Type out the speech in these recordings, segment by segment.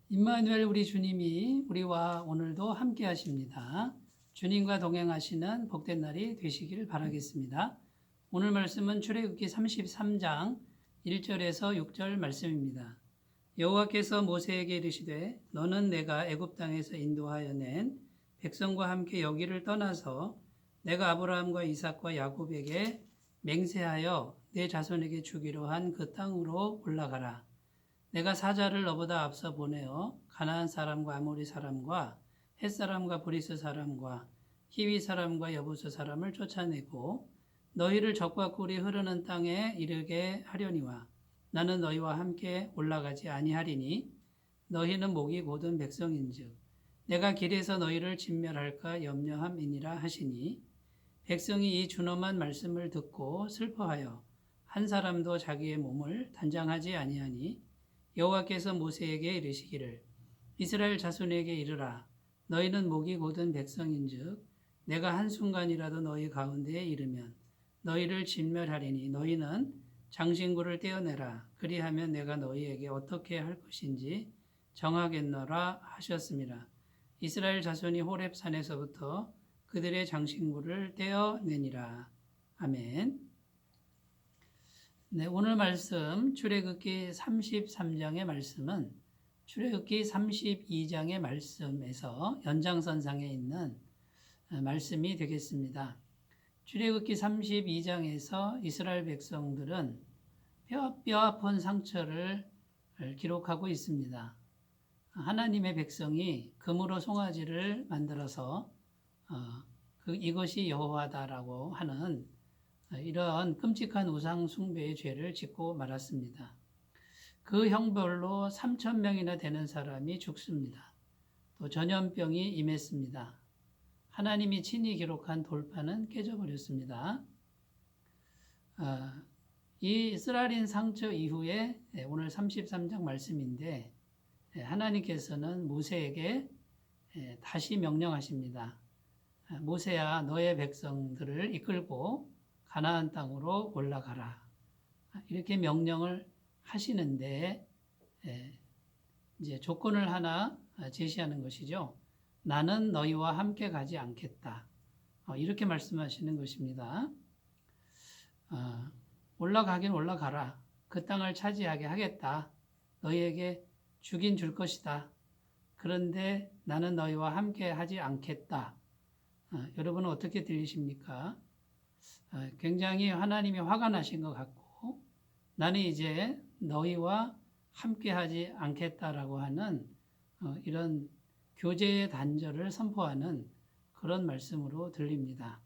임마누엘 우리 주님이 우리와 오늘도 함께 하십니다. 주님과 동행하시는 복된 날이 되시길 바라겠습니다. 오늘 말씀은 출애굽기 33장 1절에서 6절 말씀입니다. 여호와께서 모세에게 이르시되 너는 내가 애굽 땅에서 인도하여 낸 백성과 함께 여기를 떠나서 내가 아브라함과 이삭과 야곱에게 맹세하여 내 자손에게 주기로 한 그 땅으로 올라가라. 내가 사자를 너보다 앞서 보내어 가나안 사람과 아모리 사람과 헷 사람과 브리스 사람과 히위 사람과 여부스 사람을 쫓아내고 너희를 적과 꿀이 흐르는 땅에 이르게 하려니와 나는 너희와 함께 올라가지 아니하리니 너희는 목이 곧은 백성인즉 내가 길에서 너희를 진멸할까 염려함이니라 하시니 백성이 이 준엄한 말씀을 듣고 슬퍼하여 한 사람도 자기의 몸을 단장하지 아니하니 여호와께서 모세에게 이르시기를 이스라엘 자손에게 이르라 너희는 목이 곧은 백성인즉 내가 한순간이라도 너희 가운데에 이르면 너희를 진멸하리니 너희는 장신구를 떼어내라 그리하면 내가 너희에게 어떻게 할 것인지 정하겠노라 하셨습니다. 이스라엘 자손이 호렙 산에서부터 그들의 장신구를 떼어내니라. 아멘. 네, 오늘 말씀 출애굽기 33장의 말씀은 출애굽기 32장의 말씀에서 연장선상에 있는 말씀이 되겠습니다. 출애굽기 32장에서 이스라엘 백성들은 뼈 아픈 상처를 기록하고 있습니다. 하나님의 백성이 금으로 송아지를 만들어서 이것이 여호와다라고 하는 이런 끔찍한 우상 숭배의 죄를 짓고 말았습니다. 그 형벌로 3,000명이나 되는 사람이 죽습니다. 또 전염병이 임했습니다. 하나님이 친히 기록한 돌판은 깨져버렸습니다. 이 쓰라린 상처 이후에 오늘 33장 말씀인데 하나님께서는 모세에게 다시 명령하십니다. 모세야 너의 백성들을 이끌고 가나안 땅으로 올라가라. 이렇게 명령을 하시는데 이제 조건을 하나 제시하는 것이죠. 나는 너희와 함께 가지 않겠다. 이렇게 말씀하시는 것입니다. 올라가긴 올라가라. 그 땅을 차지하게 하겠다. 너희에게 주긴 줄 것이다. 그런데 나는 너희와 함께 하지 않겠다. 여러분은 어떻게 들리십니까? 굉장히 하나님이 화가 나신 것 같고 나는 이제 너희와 함께하지 않겠다라고 하는 이런 교제의 단절을 선포하는 그런 말씀으로 들립니다.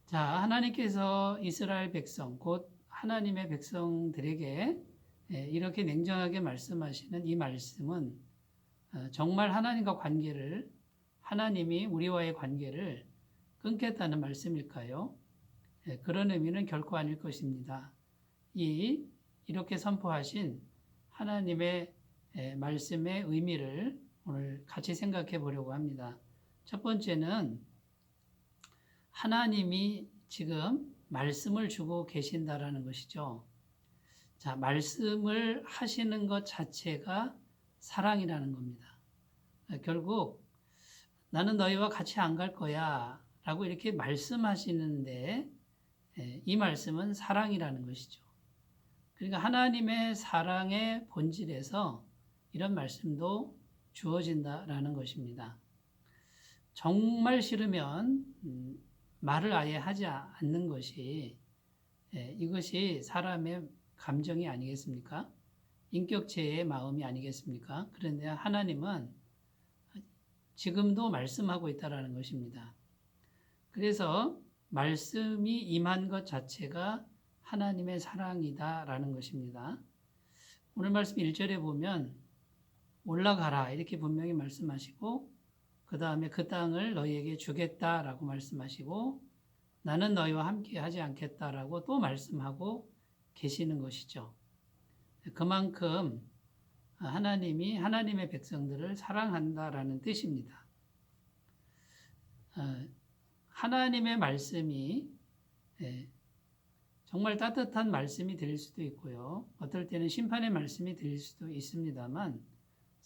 자, 하나님께서 이스라엘 백성, 곧 하나님의 백성들에게 이렇게 냉정하게 말씀하시는 이 말씀은 정말 하나님과 관계를, 하나님이 우리와의 관계를 끊겠다는 말씀일까요? 그런 의미는 결코 아닐 것입니다. 이렇게 선포하신 하나님의 말씀의 의미를 오늘 같이 생각해 보려고 합니다. 첫 번째는 하나님이 지금 말씀을 주고 계신다라는 것이죠. 자, 말씀을 하시는 것 자체가 사랑이라는 겁니다. 결국 나는 너희와 같이 안 갈 거야 라고 이렇게 말씀하시는데 이 말씀은 사랑이라는 것이죠. 그러니까 하나님의 사랑의 본질에서 이런 말씀도 주어진다라는 것입니다. 정말 싫으면 말을 아예 하지 않는 것이 이것이 사람의 감정이 아니겠습니까? 인격체의 마음이 아니겠습니까? 그런데 하나님은 지금도 말씀하고 있다는 것입니다. 그래서 말씀이 임한 것 자체가 하나님의 사랑이다라는 것입니다. 오늘 말씀 1절에 보면 올라가라 이렇게 분명히 말씀하시고 그 다음에 그 땅을 너희에게 주겠다라고 말씀하시고 나는 너희와 함께 하지 않겠다라고 또 말씀하고 계시는 것이죠. 그만큼 하나님이 하나님의 백성들을 사랑한다라는 뜻입니다. 하나님의 말씀이 정말 따뜻한 말씀이 될 수도 있고요. 어떨 때는 심판의 말씀이 될 수도 있습니다만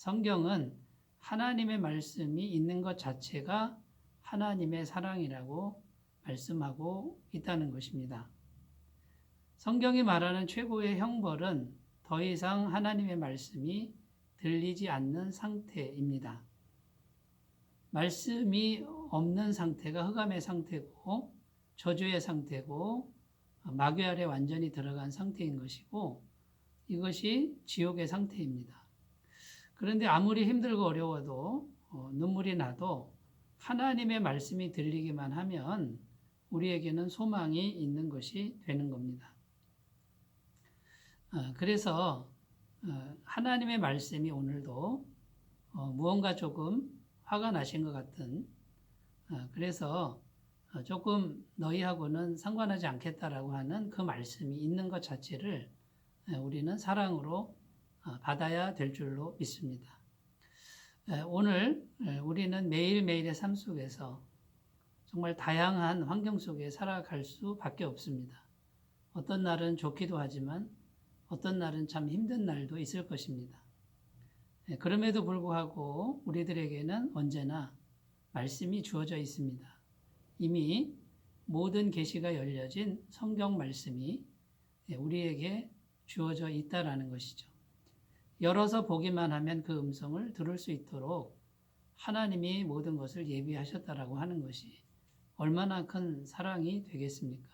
성경은 하나님의 말씀이 있는 것 자체가 하나님의 사랑이라고 말씀하고 있다는 것입니다. 성경이 말하는 최고의 형벌은 더 이상 하나님의 말씀이 들리지 않는 상태입니다. 말씀이 없는 상태가 흑암의 상태고 저주의 상태고 마귀 아래 완전히 들어간 상태인 것이고 이것이 지옥의 상태입니다. 그런데 아무리 힘들고 어려워도 눈물이 나도 하나님의 말씀이 들리기만 하면 우리에게는 소망이 있는 것이 되는 겁니다. 그래서 하나님의 말씀이 오늘도 무언가 조금 화가 나신 것 같은 그래서 조금 너희하고는 상관하지 않겠다라고 하는 그 말씀이 있는 것 자체를 우리는 사랑으로 받아야 될 줄로 믿습니다. 오늘 우리는 매일매일의 삶 속에서 정말 다양한 환경 속에 살아갈 수밖에 없습니다. 어떤 날은 좋기도 하지만 어떤 날은 참 힘든 날도 있을 것입니다. 그럼에도 불구하고 우리들에게는 언제나 말씀이 주어져 있습니다. 이미 모든 계시가 열려진 성경 말씀이 우리에게 주어져 있다라는 것이죠. 열어서 보기만 하면 그 음성을 들을 수 있도록 하나님이 모든 것을 예비하셨다라고 하는 것이 얼마나 큰 사랑이 되겠습니까?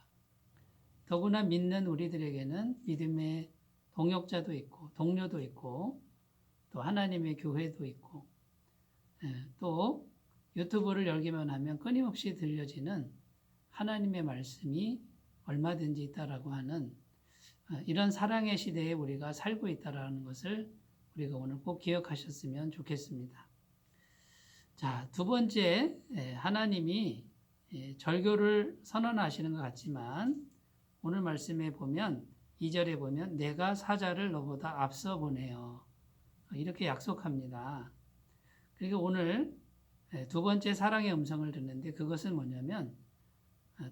더구나 믿는 우리들에게는 믿음의 동역자도 있고 동료도 있고 또 하나님의 교회도 있고 또 유튜브를 열기만 하면 끊임없이 들려지는 하나님의 말씀이 얼마든지 있다라고 하는 이런 사랑의 시대에 우리가 살고 있다라는 것을 우리가 오늘 꼭 기억하셨으면 좋겠습니다. 자, 두 번째, 하나님이 절교를 선언하시는 것 같지만 오늘 말씀에 보면 2절에 보면 내가 사자를 너보다 앞서 보내요. 이렇게 약속합니다. 그리고 오늘 두 번째 사랑의 음성을 듣는데 그것은 뭐냐면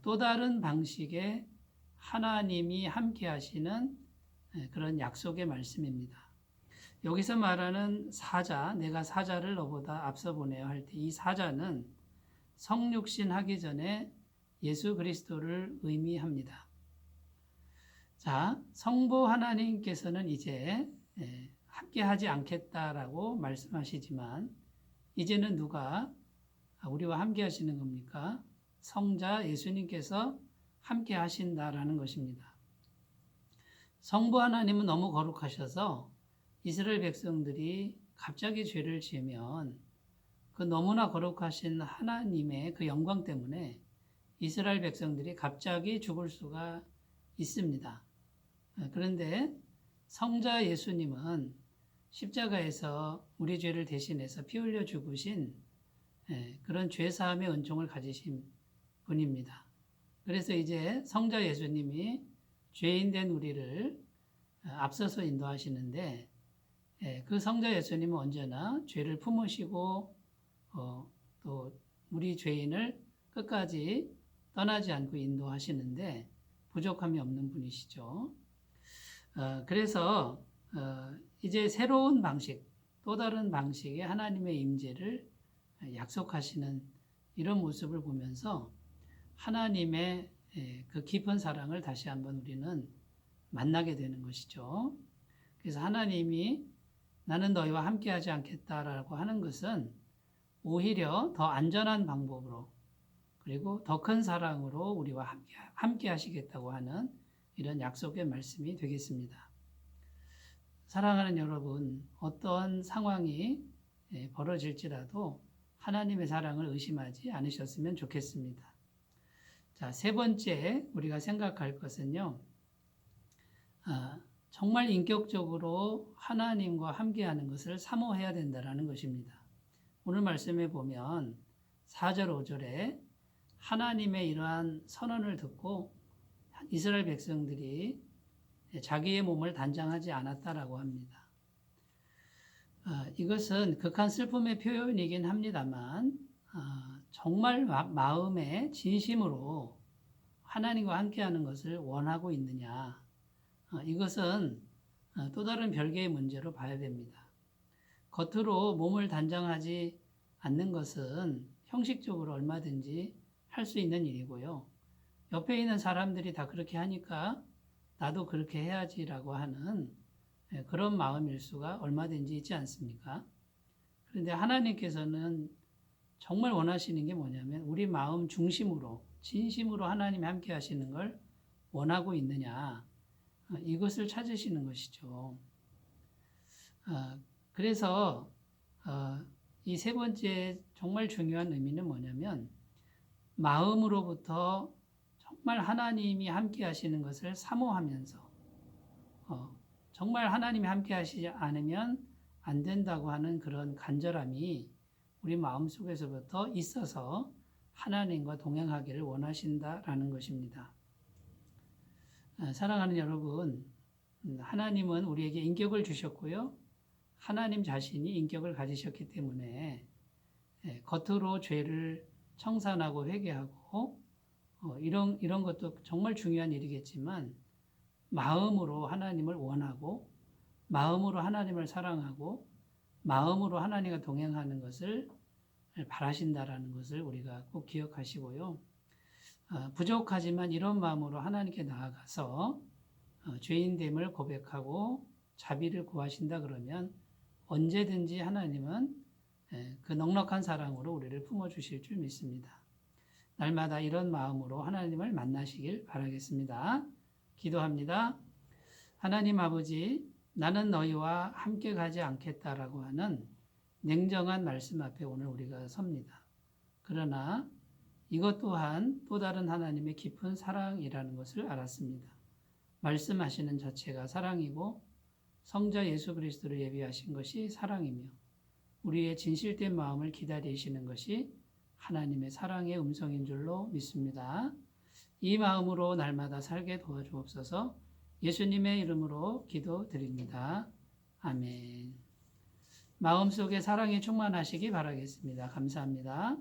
또 다른 방식의 하나님이 함께 하시는 그런 약속의 말씀입니다. 여기서 말하는 사자, 내가 사자를 너보다 앞서 보내요 할 때 이 사자는 성육신 하기 전에 예수 그리스도를 의미합니다. 자, 성부 하나님께서는 이제 함께 하지 않겠다라고 말씀하시지만 이제는 누가 우리와 함께 하시는 겁니까? 성자 예수님께서 함께 하신다라는 것입니다. 성부 하나님은 너무 거룩하셔서 이스라엘 백성들이 갑자기 죄를 지으면 그 너무나 거룩하신 하나님의 그 영광 때문에 이스라엘 백성들이 갑자기 죽을 수가 있습니다. 그런데 성자 예수님은 십자가에서 우리 죄를 대신해서 피 흘려 죽으신 그런 죄사함의 은총을 가지신 분입니다. 그래서 이제 성자 예수님이 죄인 된 우리를 앞서서 인도하시는데 그 성자 예수님은 언제나 죄를 품으시고 또 우리 죄인을 끝까지 떠나지 않고 인도하시는데 부족함이 없는 분이시죠. 그래서 이제 새로운 방식, 또 다른 방식의 하나님의 임재를 약속하시는 이런 모습을 보면서 하나님의 그 깊은 사랑을 다시 한번 우리는 만나게 되는 것이죠. 그래서 하나님이 나는 너희와 함께하지 않겠다라고 하는 것은 오히려 더 안전한 방법으로 그리고 더 큰 사랑으로 우리와 함께 하시겠다고 하는 이런 약속의 말씀이 되겠습니다. 사랑하는 여러분, 어떤 상황이 벌어질지라도 하나님의 사랑을 의심하지 않으셨으면 좋겠습니다. 자, 세 번째 우리가 생각할 것은요. 정말 인격적으로 하나님과 함께하는 것을 사모해야 된다는 것입니다. 오늘 말씀에 보면 4절, 5절에 하나님의 이러한 선언을 듣고 이스라엘 백성들이 자기의 몸을 단장하지 않았다라고 합니다. 이것은 극한 슬픔의 표현이긴 합니다만 정말 마음에 진심으로 하나님과 함께하는 것을 원하고 있느냐 이것은 또 다른 별개의 문제로 봐야 됩니다. 겉으로 몸을 단장하지 않는 것은 형식적으로 얼마든지 할 수 있는 일이고요. 옆에 있는 사람들이 다 그렇게 하니까 나도 그렇게 해야지라고 하는 그런 마음일 수가 얼마든지 있지 않습니까? 그런데 하나님께서는 정말 원하시는 게 뭐냐면 우리 마음 중심으로 진심으로 하나님이 함께 하시는 걸 원하고 있느냐, 이것을 찾으시는 것이죠. 그래서 이 세 번째 정말 중요한 의미는 뭐냐면 마음으로부터 정말 하나님이 함께 하시는 것을 사모하면서 정말 하나님이 함께 하시지 않으면 안 된다고 하는 그런 간절함이 우리 마음속에서부터 있어서 하나님과 동행하기를 원하신다라는 것입니다. 사랑하는 여러분, 하나님은 우리에게 인격을 주셨고요. 하나님 자신이 인격을 가지셨기 때문에 겉으로 죄를 청산하고 회개하고 이런 것도 정말 중요한 일이겠지만 마음으로 하나님을 원하고 마음으로 하나님을 사랑하고 마음으로 하나님과 동행하는 것을 바라신다라는 것을 우리가 꼭 기억하시고요. 부족하지만 이런 마음으로 하나님께 나아가서 죄인됨을 고백하고 자비를 구하신다 그러면 언제든지 하나님은 그 넉넉한 사랑으로 우리를 품어주실 줄 믿습니다. 날마다 이런 마음으로 하나님을 만나시길 바라겠습니다. 기도합니다. 하나님 아버지, 나는 너희와 함께 가지 않겠다라고 하는 냉정한 말씀 앞에 오늘 우리가 섭니다. 그러나 이것 또한 또 다른 하나님의 깊은 사랑이라는 것을 알았습니다. 말씀하시는 자체가 사랑이고 성자 예수 그리스도를 예비하신 것이 사랑이며 우리의 진실된 마음을 기다리시는 것이 하나님의 사랑의 음성인 줄로 믿습니다. 이 마음으로 날마다 살게 도와주옵소서. 예수님의 이름으로 기도드립니다. 아멘. 마음속에 사랑이 충만하시기 바라겠습니다. 감사합니다.